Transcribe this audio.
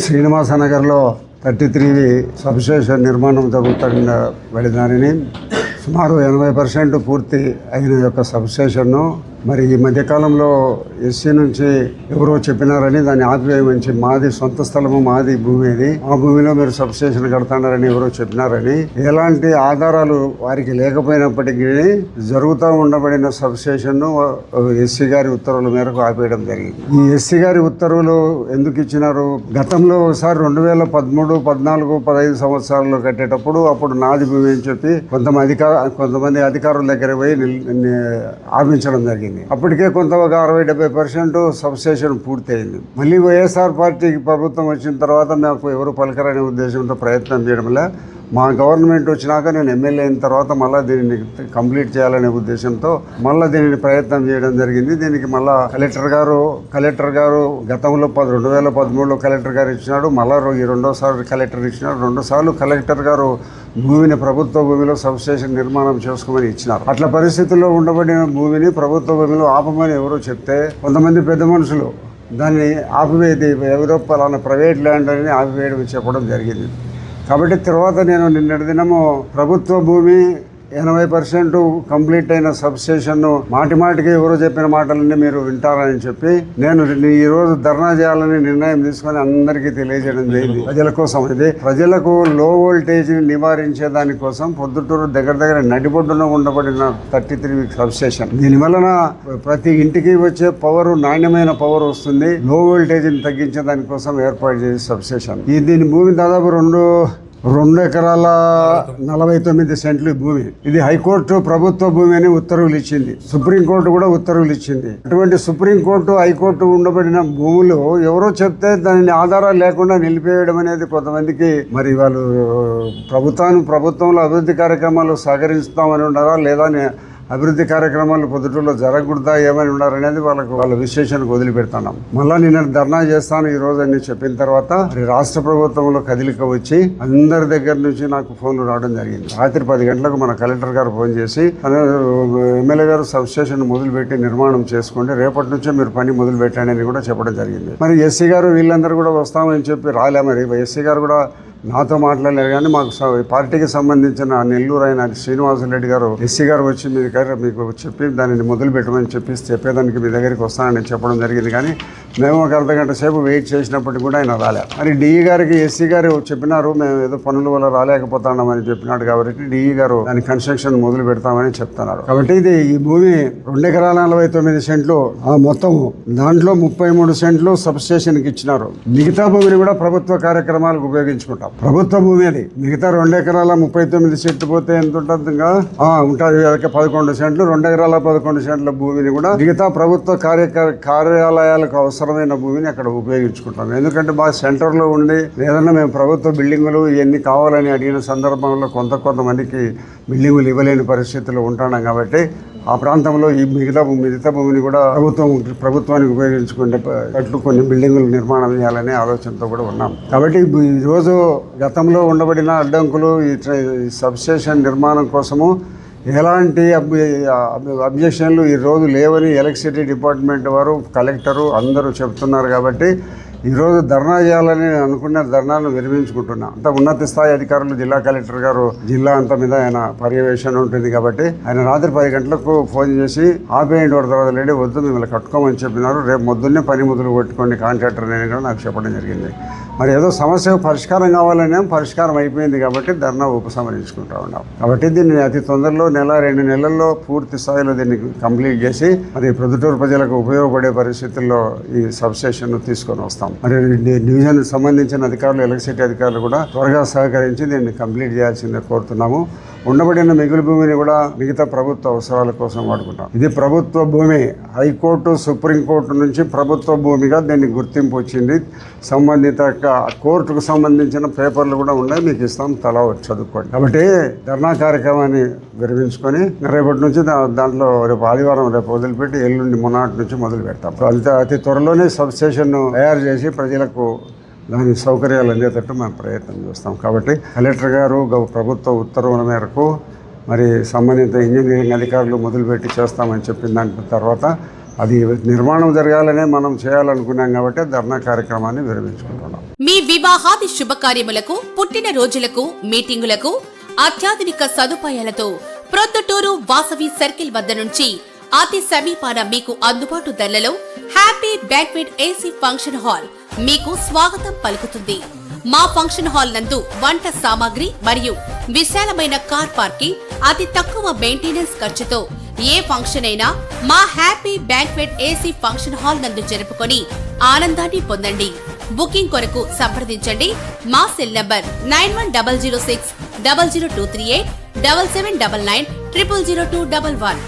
శ్రీనివాసనగర్లో 33 substation నిర్మాణం జరుగుతున్న దానిని సుమారు 80% పూర్తి అయిన యొక్క సబ్స్టేషన్ను మరి ఈ మధ్యకాలంలో ఎస్సీ నుంచి ఎవరో చెప్పినారని దాన్ని ఆపివేయమని, మాది సొంత స్థలము, మాది భూమి, అది ఆ భూమిలో మీరు సబ్స్టేషన్ కడతాడారని ఎవరో చెప్పినారని, ఎలాంటి ఆధారాలు వారికి లేకపోయినప్పటికీ జరుగుతూ ఉండబడిన సబ్స్టేషన్ను ఎస్సీ గారి ఉత్తర్వుల మేరకు ఆపేయడం జరిగింది. ఈ ఎస్సీ గారి ఉత్తర్వులు ఎందుకు ఇచ్చినారు? గతంలో ఒకసారి 2013, 14, 15 సంవత్సరాల్లో కట్టేటప్పుడు అప్పుడు నాది భూమి అని చెప్పి కొంతమంది అధికారుల దగ్గర పోయి ఆపించడం జరిగింది. అప్పటికే కొంత ఒక 60-70% సబ్స్టేషన్ పూర్తయింది. మళ్ళీ వైఎస్ఆర్ పార్టీకి ప్రభుత్వం వచ్చిన తర్వాత నాకు ఎవరు పలకరనే ఉద్దేశంతో ప్రయత్నం చేయడం వల్ల మా గవర్నమెంట్ వచ్చినాక నేను ఎమ్మెల్యే అయిన తర్వాత మళ్ళీ దీనిని కంప్లీట్ చేయాలనే ఉద్దేశంతో మళ్ళీ దీనిని ప్రయత్నం చేయడం జరిగింది. దీనికి మళ్ళీ కలెక్టర్ గారు గతంలో 2013లో కలెక్టర్ గారు ఇచ్చినాడు, మళ్ళీ ఈ రెండోసారి కలెక్టర్ ఇచ్చినాడు. 2 సార్లు కలెక్టర్ గారు భూమిని ప్రభుత్వ భూమిలో సబ్స్టేషన్ నిర్మాణం చేసుకోమని ఇచ్చినారు. అట్లా పరిస్థితుల్లో ఉండబడిన భూమిని ప్రభుత్వ భూమిలో ఆపమని ఎవరో చెప్తే కొంతమంది పెద్ద మనుషులు దాన్ని ఆపివేది ఎవరో పలానా ప్రైవేట్ ల్యాండ్ అని ఆపివేయడం చెప్పడం జరిగింది. కాబట్టి తర్వాత నేను నిన్నటి దినము ప్రభుత్వ భూమి 80% కంప్లీట్ అయిన సబ్స్టేషన్ను మాటికి ఎవరో చెప్పిన మాటలన్నీ మీరు వింటారని చెప్పి నేను ఈరోజు ధర్నా చేయాలని నిర్ణయం తీసుకొని అందరికీ తెలియజేయడం జరిగింది. ప్రజల కోసం ఇది ప్రజలకు లో వోల్టేజ్ని నివారించే దానికోసం పొద్దుటూరు దగ్గర నడిబొడ్డున ఉండబడిన 33 సబ్స్టేషన్. దీని వలన ప్రతి ఇంటికి వచ్చే పవర్ నాణ్యమైన పవర్ వస్తుంది. లో వోల్టేజ్ని తగ్గించే దానికోసం ఏర్పాటు చేసే సబ్స్టేషన్. దీని భూమి దాదాపు 2 ఎకరాల 49 సెంట్లు భూమి. ఇది హైకోర్టు ప్రభుత్వ భూమి అని ఉత్తర్వులు ఇచ్చింది, సుప్రీంకోర్టు కూడా ఉత్తర్వులు ఇచ్చింది. అటువంటి సుప్రీంకోర్టు హైకోర్టు ఉండబడిన భూములు ఎవరో చెప్తే దానిని ఆధారాలు లేకుండా నిలిపేయడం అనేది కొంతమందికి మరి వాళ్ళు ప్రభుత్వంలో అభివృద్ధి కార్యక్రమాలు సహకరిస్తామని ఉన్నారా లేదా అభివృద్ధి కార్యక్రమాలు పొద్దుటూరులో జరగకూడదా ఏమని ఉన్నారనేది వాళ్ళ విశ్లేషణకు వదిలిపెడతాం. మళ్ళీ నిన్న ధర్నా చేస్తాను ఈ రోజు అని చెప్పిన తర్వాత రాష్ట్ర ప్రభుత్వంలో కదిలిక వచ్చి అందరి దగ్గర నుంచి నాకు ఫోన్లు రావడం జరిగింది. రాత్రి 10 గంటలకు మన కలెక్టర్ గారు ఫోన్ చేసి ఎమ్మెల్యే గారు సబ్స్టేషన్ మొదలుపెట్టి నిర్మాణం చేసుకోండి, రేపటి నుంచే మీరు పని మొదలు పెట్టండి అని కూడా చెప్పడం జరిగింది. మరి ఎస్సీ గారు వీళ్ళందరూ కూడా వస్తామని చెప్పి రాలే. మరి ఎస్సీ గారు కూడా నాతో మాట్లాడలేరు, కానీ మాకు పార్టీకి సంబంధించిన నెల్లూరు అయిన శ్రీనివాసరెడ్డి గారు ఎస్సీ గారు వచ్చి మీకు చెప్పి దానిని మొదలు పెట్టమని చెప్పేదానికి మీ దగ్గరికి వస్తానని చెప్పడం జరిగింది. కానీ మేము ఒక అర్ధగంట సేపు వెయిట్ చేసినప్పటికీ కూడా ఆయన రాలే. మరి డిఈ గారికి ఎస్సీ గారు చెప్పినారు, మేము ఏదో పనుల వల్ల రాలేకపోతున్నామని చెప్పినాడు కాబట్టి డిఈ గారు దాని కన్స్ట్రక్షన్ మొదలు పెడతామని చెప్తున్నారు. కాబట్టి ఈ భూమి 2 ఎకరాల 49 సెంట్లు మొత్తం, దాంట్లో 33 సెంట్లు సబ్స్టేషన్కి ఇచ్చినారు. మిగతా భూమిని కూడా ప్రభుత్వ కార్యక్రమాలకు ఉపయోగించుకుంటాం. ప్రభుత్వ భూమి అది. మిగతా 2 ఎకరాల 39 సెంట్లు పోతే ఎంత ఉంటుంది? ఉంటుంది 11 సెంట్లు. 2 ఎకరాల 11 సెంట్ల భూమిని కూడా మిగతా ప్రభుత్వ కార్యాలయాలకు అవసరమైన భూమిని అక్కడ ఉపయోగించుకుంటాం. ఎందుకంటే బాగా సెంటర్లో ఉండి ఏదన్నా మేము ప్రభుత్వ బిల్డింగులు ఇవన్నీ కావాలని అడిగిన సందర్భంలో కొంతమందికి బిల్డింగులు ఇవ్వలేని పరిస్థితుల్లో ఉంటున్నాం. కాబట్టి ఆ ప్రాంతంలో ఈ మిగతా భూమిని కూడా ప్రభుత్వానికి ఉపయోగించుకునేటట్లు కొన్ని బిల్డింగులు నిర్మాణం చేయాలనే ఆలోచనతో కూడా ఉన్నాం. కాబట్టి ఈరోజు గతంలో ఉండబడిన అడ్డంకులు ఈ సబ్స్టేషన్ నిర్మాణం కోసము ఎలాంటి అబ్జెక్షన్లు ఈరోజు లేవని ఎలక్ట్రిసిటీ డిపార్ట్మెంట్ వారు, కలెక్టరు అందరూ చెప్తున్నారు. కాబట్టి ఈరోజు ధర్నా చేయాలని అనుకున్న ధర్నాను విరమించుకుంటున్నాం. అంత ఉన్నత స్థాయి అధికారులు, జిల్లా కలెక్టర్ గారు జిల్లా అంతా మీద ఆయన పర్యవేక్షణ ఉంటుంది. కాబట్టి ఆయన రాత్రి 10 గంటలకు ఫోన్ చేసి ఆపేయండి తర్వాత లేడీ వద్దు మిమ్మల్ని కట్టుకోమని చెప్పినారు. రేపు మొద్దున్నే పని మొదలు కొట్టుకోండి కాంట్రాక్టర్ అని కూడా నాకు చెప్పడం జరిగింది. మరి ఏదో సమస్య పరిష్కారం కావాలనే పరిష్కారం అయిపోయింది కాబట్టి ధర్నా ఉపసంహరించుకుంటా ఉన్నాం. కాబట్టి దీన్ని అతి తొందరలో 1-2 నెలల్లో పూర్తి స్థాయిలో దీన్ని కంప్లీట్ చేసి మరి ప్రొద్దుటూరు ప్రజలకు ఉపయోగపడే పరిస్థితుల్లో ఈ సబ్స్టేషన్ తీసుకొని వస్తాం. మరి డివిజన్ సంబంధించిన అధికారులు, ఎలక్ట్రిసిటీ అధికారులు కూడా త్వరగా సహకరించి దీన్ని కంప్లీట్ చేయాల్సిందే కోరుతున్నాము. ఉండబడిన మిగులు భూమిని కూడా మిగతా ప్రభుత్వ అవసరాల కోసం వాడుకుంటాం. ఇది ప్రభుత్వ భూమి. హైకోర్టు, సుప్రీంకోర్టు నుంచి ప్రభుత్వ భూమిగా దీన్ని గుర్తింపు వచ్చింది. సంబంధిత కోర్టుకు సంబంధించిన పేపర్లు కూడా ఉన్నాయి, మీకు ఇస్తాం, తలా చదువుకోండి. కాబట్టి ధర్నా కార్యక్రమాన్ని విరమించుకొని రేపటి నుంచి దాంట్లో రేపు ఆదివారం వదిలిపెట్టి ఎల్లుండి మొన్నటి నుంచి మొదలు పెడతాం. అతి త్వరలోనే సబ్స్టేషన్ తయారు చేసి ప్రజలకు దాని సౌకర్యాలు అందేటట్టు మేము ప్రయత్నం చేస్తాం. కాబట్టి కలెక్టర్ గారు ప్రభుత్వ ఉత్తర్వుల మేరకు మరి సంబంధిత ఇంజనీరింగ్ అధికారులు మొదలుపెట్టి చేస్తామని చెప్పిన దాని తర్వాత అది నిర్మాణం జరగాలనే మనం చేయాలనుకున్నాం కాబట్టి ధర్నా కార్యక్రమాన్ని విరమించుకుంటున్నాం. మీ వివాహాది శుభకార్యములకు, పుట్టిన రోజులకు, మీటింగులకు అత్యాధునిక సదుపాయాలతో ప్రొద్దుటూరు వాసవి సర్కిల్ వద్ద నుంచి అతి సమీపాన మీకు అందుబాటు ధరలలో happy banquet AC function hall మీకు స్వాగతం పలుకుతుంది. మా ఫంక్షన్ హాల్ నందు వంట సామాగ్రి మరియు విశాలమైన కార్ పార్కింగ్, అతి తక్కువ మెయింటెనెన్స్ ఖర్చుతో ఏ ఫంక్షన్ అయినా మా happy banquet AC function hall నందు జరుపుకొని ఆనందాన్ని పొందండి. బుకింగ్ కొరకు సంప్రదించండి. మా సెల్ నంబర్ 9100600238 7799 000211.